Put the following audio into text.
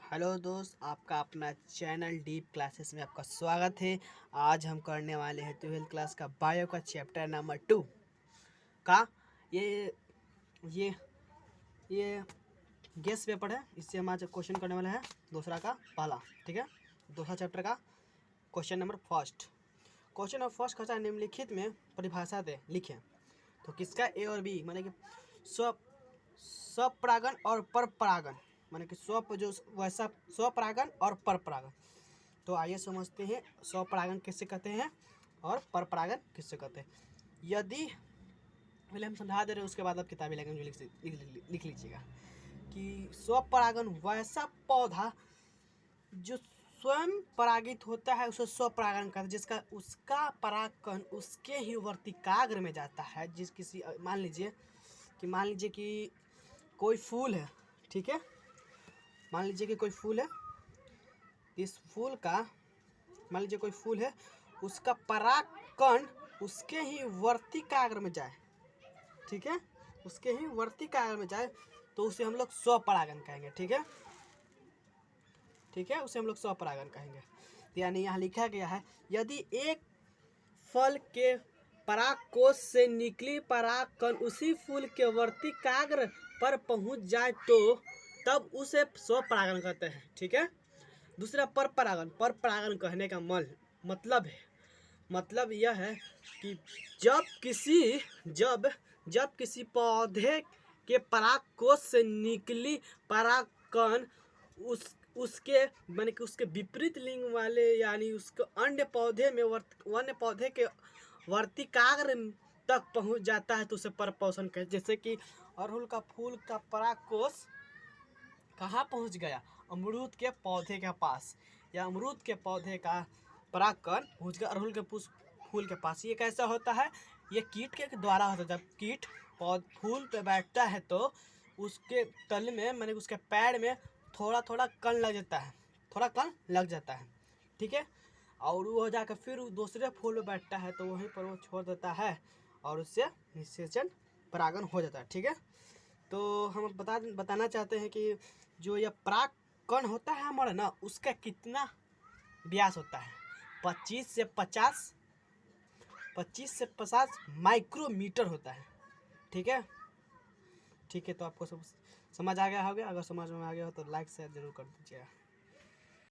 Hello दोस्त, आपका अपना चैनल डीप क्लासेस में आपका स्वागत है। आज हम करने वाले हैं 12th क्लास का बायो का चैप्टर नंबर 2 का ये ये ये गेस पेपर है। इससे हम आज क्वेश्चन करने वाले हैं दूसरा का पहला, ठीक है। दूसरा चैप्टर का question number first. Question number first कहता है निम्नलिखित में परिभाषा दे लिखें। तो किसका ए और बी माने कि स्वपरागन और परपरागन, माने कि जो वैसा स्वपरागन और परपरागन। तो आइए समझते हैं स्वपरागन किससे कहते हैं और परपरागन किससे कहते हैं। यदि पहले हम समझा दे रहे हैं, उसके बाद आप किताबी लैंग्वेज में लिख लीजिएगा कि स्वपरागन वैसा पौधा जो स्वयं परागित होता है उसे स्वपरागन कहते हैं, जिसका उसका परागकण उसके ही वर्तिकाग्र में जाता है। जिस किसी मान लीजिए कि कोई फूल है, ठीक है। मान लीजिए कि कोई फूल है, इस फूल का मान लीजिए कोई फूल है, उसका परागकण उसके ही वर्तिकाग्र में जाए, ठीक है, उसके ही वर्तिकाग्र में जाए तो उसे हम लोग स्वपरागन कहेंगे, ठीक है, ठीक है, उसे हम लोग स्वपरागन कहेंगे। तो यानी यहाँ लिखा गया है यदि एक फल के परागकोश से निकली परागकण उसी फूल के वर्तिकाग्र पर पहुंच जाए तो तब उसे स्वपरागन कहते हैं, ठीक है। दूसरा परपरागन कहने का मतलब यह है कि जब किसी पौधे के परागकोश से निकली परागकण उसके माने कि उसके विपरीत लिंग वाले यानी उसको अन्य पौधे के वर्तिकाग्र तक पहुंच जाता है तो उसे परपोषण कहते हैं। जैसे कि अड़हुल का फूल का परागकोश कहाँ पहुंच गया, अमरूद के पौधे के पास, या अमरूद के पौधे का परागकण पहुंच गया अड़हुल के फूल के पास। ये कैसा होता है, ये कीट के द्वारा होता है। जब कीट फूल पे बैठता है तो उसके तल में माने उसके पैर में थोड़ा थोड़ा कण लग जाता है, ठीक है। और वो जाकर फिर दूसरे फूल पे बैठता है तो वहीं पर वो छोड़ देता है और उससे निषेचन परागन हो जाता है, ठीक है। तो हम बताना चाहते हैं कि जो यह परागकण होता है हमारा ना, उसका कितना व्यास होता है, 25 से 50 माइक्रोमीटर होता है, ठीक है। ठीक है, तो आपको सब समझ आ गया होगा। अगर समझ में आ गया हो तो लाइक शेयर जरूर कर दीजिएगा।